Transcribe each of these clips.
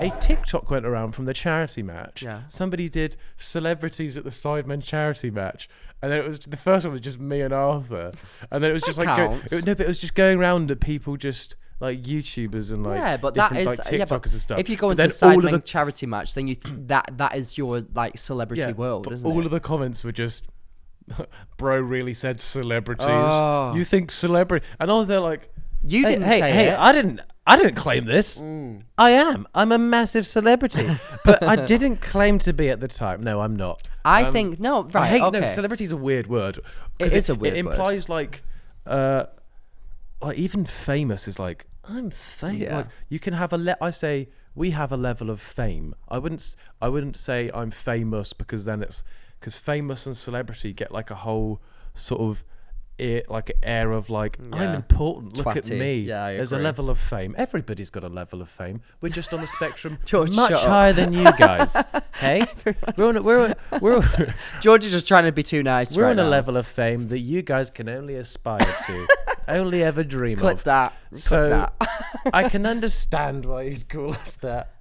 a TikTok went around from the charity match. Yeah. Somebody did celebrities at the Sidemen charity match, and then it was the first one was just me and Arthur, and then it was just but it was just going around at people just like YouTubers and like but that is like TikTokers and stuff. If you go into a Sidemen charity match, then that is your like celebrity world, isn't it? All of the comments were just, bro really said celebrities. You think celebrity? And I was there like, you didn't say it. I didn't claim this. I'm a massive celebrity, but I didn't claim to be at the time. No, I'm not. I think no. Right? No, celebrity's a weird word. It is a weird word. It implies like even famous is like I'm famous. Yeah. Like you can have I say we have a level of fame. I wouldn't say I'm famous because then it's because famous and celebrity get like a whole sort of air of like I'm important. Look at me. Yeah, there's a level of fame. Everybody's got a level of fame. We're just on the spectrum George, much higher than you guys. Hey, we're George is just trying to be too nice. We're right on now. a level of fame that you guys can only aspire to, only ever dream Clip of. that. So that. I can understand why you'd call us that,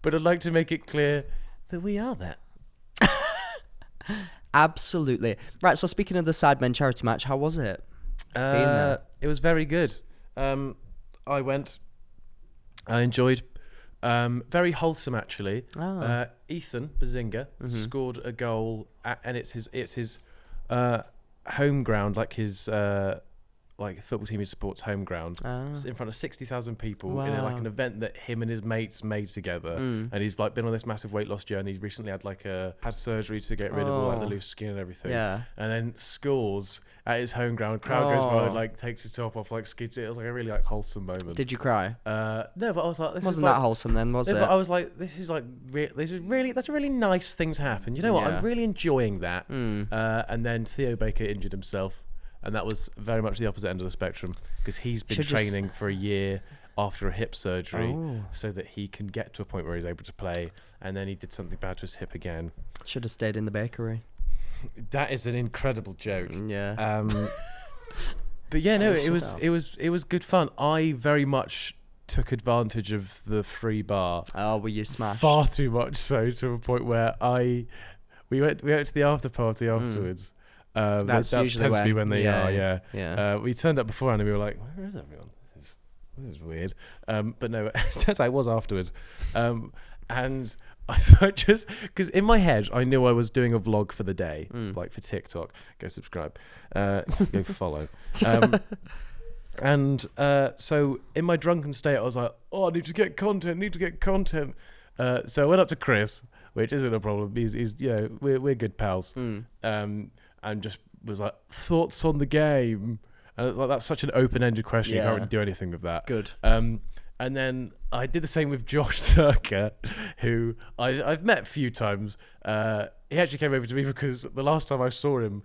but I'd like to make it clear that we are that. Absolutely. Right, so speaking of the Sidemen charity match, how was it? It was very good. I went. I enjoyed. Very wholesome, actually. Ethan Bazinga scored a goal, and it's his home ground, like his like football team he supports home ground. It's in front of 60,000 people in like an event that him and his mates made together. And he's like been on this massive weight loss journey. He recently had had surgery to get rid of all like the loose skin and everything. Yeah. And then scores at his home ground. Crowd goes wild, like takes his top off, like skids it. It was like a really like wholesome moment. Did you cry? No, but I was like, this wasn't that wholesome then, was it? But I was like, this is really that's a really nice thing to happen. You know what? I'm really enjoying that. And then Theo Baker injured himself. And that was very much the opposite end of the spectrum because he's been training for a year after a hip surgery so that he can get to a point where he's able to play. And then he did something bad to his hip again. Should have stayed in the bakery. That is an incredible joke. Yeah. But yeah, no, it was good fun. I very much took advantage of the free bar. Oh, were you smashed? Far too much so, to a point where we went to the after party afterwards. That tends to be when they are. Yeah. We turned up beforehand and we were like, where is everyone? This is weird. But no, it turns out it was afterwards. And I thought just because in my head I knew I was doing a vlog for the day, like for TikTok. Go subscribe, go follow. And so in my drunken state, I was like, oh, I need to get content. So I went up to Chris, which isn't a problem. He's we're good pals. And just was like, thoughts on the game? And it's like, that's such an open-ended question. You can't really do anything with that. Good. And then I did the same with Josh Circa, who I've met a few times. He actually came over to me because the last time I saw him,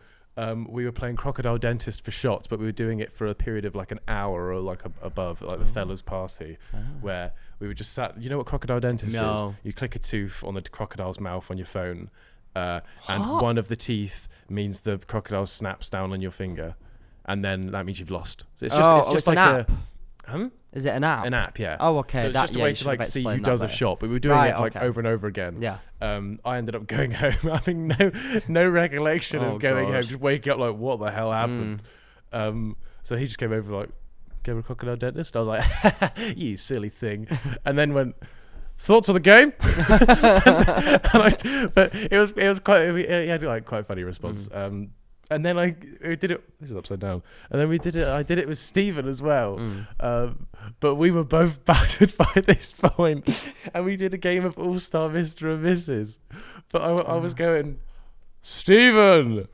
we were playing Crocodile Dentist for shots, but we were doing it for a period of like an hour or like above, like the fellas party, where we were just sat. You know what Crocodile Dentist is? You click a tooth on the crocodile's mouth on your phone. And one of the teeth means the crocodile snaps down on your finger, and then that means you've lost. So it's just like an app. Is it an app? An app, yeah. Oh, okay. So it's just a way to like see who does a shot, but we were doing it like over and over again. Yeah. I ended up going home having no recollection of going home, just waking up like, what the hell happened? So he just came over like, gave a Crocodile Dentist. I was like, you silly thing, and then went, thoughts on the game? But it was quite. He had like quite a funny response. And then we did it. This is upside down. And then we did it. I did it with Stephen as well. But we were both battered by this point, and we did a game of All Star Mr. and Mrs. But I was going, Stephen,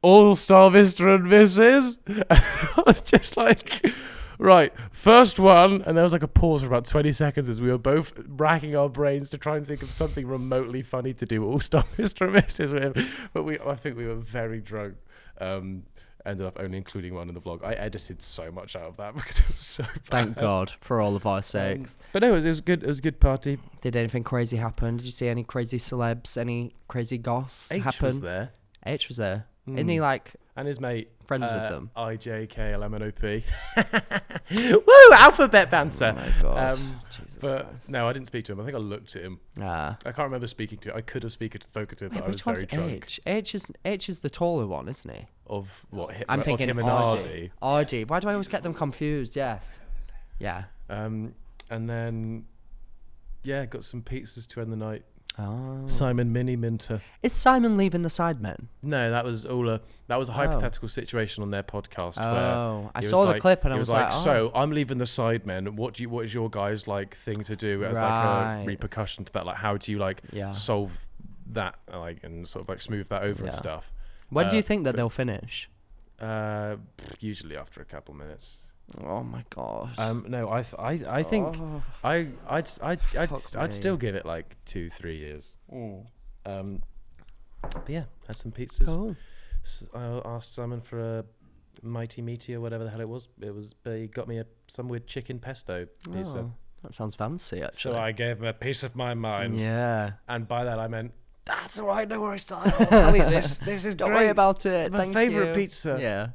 All Star Mr. and Mrs. And I was just like, right, first one, and there was like a pause for about 20 seconds as we were both racking our brains to try and think of something remotely funny to do All-Star Mr. and Mrs. with. But I think we were very drunk. Ended up only including one in the vlog. I edited so much out of that because it was so bad. Thank God, for all of our sakes. But no, it was good. It was a good party. Did anything crazy happen? Did you see any crazy celebs, any crazy goss happen? H was there. H was there. Isn't he like... And his mate. Friends with them. IJKLMNOP. Woo! Alphabet banter. Oh my God. But no, I didn't speak to him. I think I looked at him. Ah. I can't remember speaking to him. I could have spoken to him, but I was Which one's very drunk. H is the taller one, isn't he? Of what? I'm thinking him and Ardy. Ardy. Why do I always get them confused? Yes. Yeah. And then, got some pizzas to end the night. Oh. Simon Mini Minter. Is Simon leaving the Sidemen? No, that was a hypothetical situation on their podcast. Oh, I he saw was the clip and I was like, so I'm leaving the Sidemen. What is your guys' like thing to do as like a repercussion to that? Like, how do you solve that and sort of like smooth that over and stuff? When do you think that they'll finish? Usually after a couple minutes. Oh my gosh. No, I think I'd still give it like 2-3 years. But yeah, had some pizzas. Cool. I asked Simon for a mighty meaty or whatever the hell it was. But he got me some weird chicken pesto pizza. Oh, that sounds fancy, actually. So I gave him a piece of my mind. Yeah. And by that I meant, that's all right, no worries, I'll eat this. This is Don't great. worry about it. It's my favourite pizza. Yeah.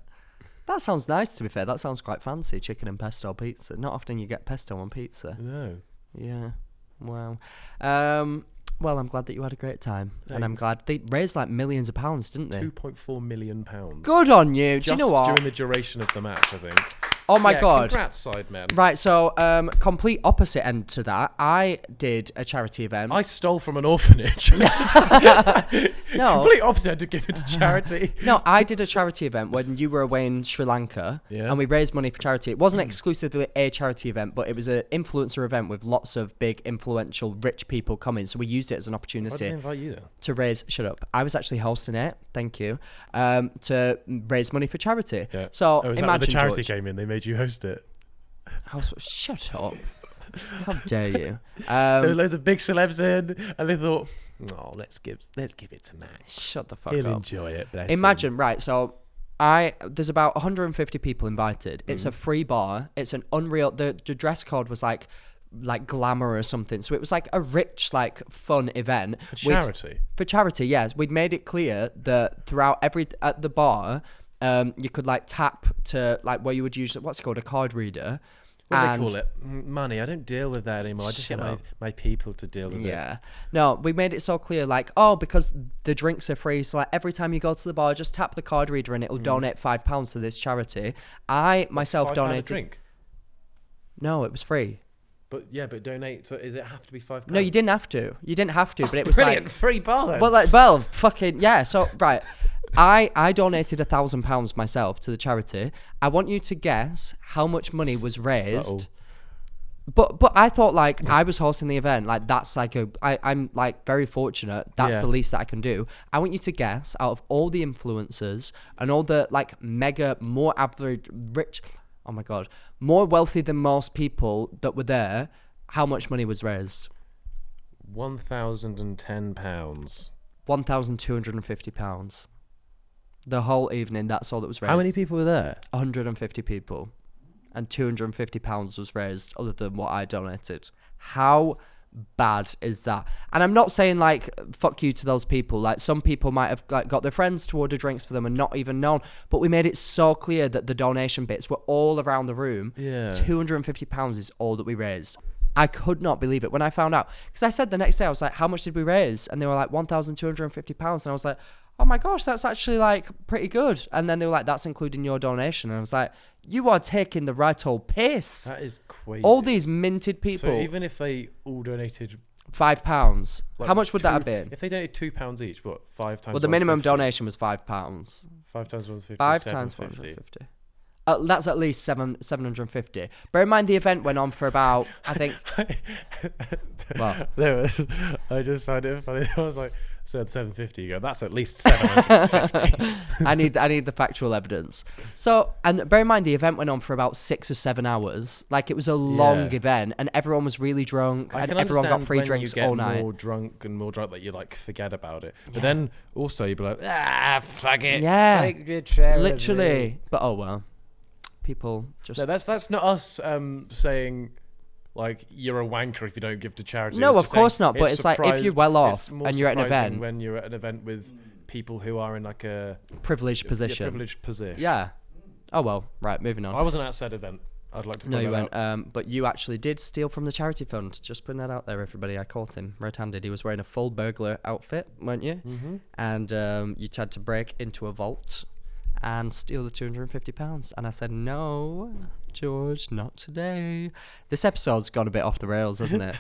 That sounds nice, to be fair. That sounds quite fancy, chicken and pesto pizza. Not often you get pesto on pizza. No. Yeah. Wow. Well, I'm glad that you had a great time. Thanks. And I'm glad they raised like millions of pounds, didn't they? £2.4 million. Good on you. Do you know what? Just during the duration of the match, I think. Oh my God. Congrats, Sidemen. Right, so complete opposite end to that. I did a charity event. I stole from an orphanage. No. Complete opposite to give it to charity. No, I did a charity event when you were away in Sri Lanka, and we raised money for charity. It wasn't exclusively a charity event, but it was an influencer event with lots of big, influential, rich people coming. So we used it as an Why opportunity did they invite you then? to raise. Shut up! I was actually hosting it. Thank you. To raise money for charity. Yeah. So Imagine imagine the charity George, came in, they made you host it. Shut up! How dare you? There was loads of big celebs in, and they thought, "Oh, let's give it to Max. Shut the fuck He'll up. enjoy it." Bless Imagine, him. right? So, there's about 150 people invited. It's a free bar. It's an unreal. The dress code was like glamour or something. So it was like a rich, like fun event For charity. For charity, yes. We'd made it clear that throughout at the bar, you could like tap to like where you would use what's it called, a card reader. What do they call it? Money. I don't deal with that anymore. I just Shut get up. my people to deal with it. Yeah. No, we made it so clear, like, because the drinks are free, so like every time you go to the bar, just tap the card reader and it'll donate £5 to this charity. I myself £5 donated. a drink? No, it was free. But donate. So does it have to be £5? No, you didn't have to. You didn't have to, but it was brilliant, like free bar then. well, fucking yeah. So right, I donated £1,000 myself to the charity. I want you to guess how much money was raised. But I thought like I was hosting the event, like that's like I'm like very fortunate. That's the least that I can do. I want you to guess out of all the influencers and all the like mega more average rich, oh my God, more wealthy than most people that were there, how much money was raised? £1,010. £1,250. The whole evening, that's all that was raised. How many people were there? 150 people. And £250 was raised other than what I donated. How bad is that? And I'm not saying like fuck you to those people. Like some people might have like got their friends to order drinks for them and not even known. But we made it so clear that the donation bits were all around the room. Yeah. £250 is all that we raised. I could not believe it when I found out. Because I said the next day, I was like, how much did we raise? And they were like, £1,250. And I was like, oh my gosh, that's actually like pretty good. And then they were like, that's including your donation. And I was like, you are taking the right old piss. That is crazy. All these minted people. So even if they all donated £5, like how much would that have been? If they donated £2 each, what, 5 times? Well, the minimum 150? donation was £5. 5 times 150. 5 times 150. That's at least 750. Bear in mind the event went on for about, I think. Well, I just found it funny. I was like, said 750. You go, that's at least 750. I need the factual evidence. So, and bear in mind the event went on for about 6 or 7 hours. Like it was a long event, and everyone was really drunk, and everyone got free drinks all night. More drunk that you like forget about it. But then also you'd be like, fuck it. Yeah, take your charity. literally. But oh well. People just... No, that's not us saying like you're a wanker if you don't give to charity. No, of course not. But it's like if you're well off and you're at an event, when you're at an event with people who are in like a privileged position. Privileged position. Yeah. Oh well. Right. Moving on. I wasn't at said event. I'd like to. No, you went. weren't. But you actually did steal from the charity fund. Just putting that out there, everybody. I caught him red-handed. He was wearing a full burglar outfit, weren't you? Mm-hmm. And you tried to break into a vault and steal the £250. And I said, no, George, not today. This episode's gone a bit off the rails, hasn't it?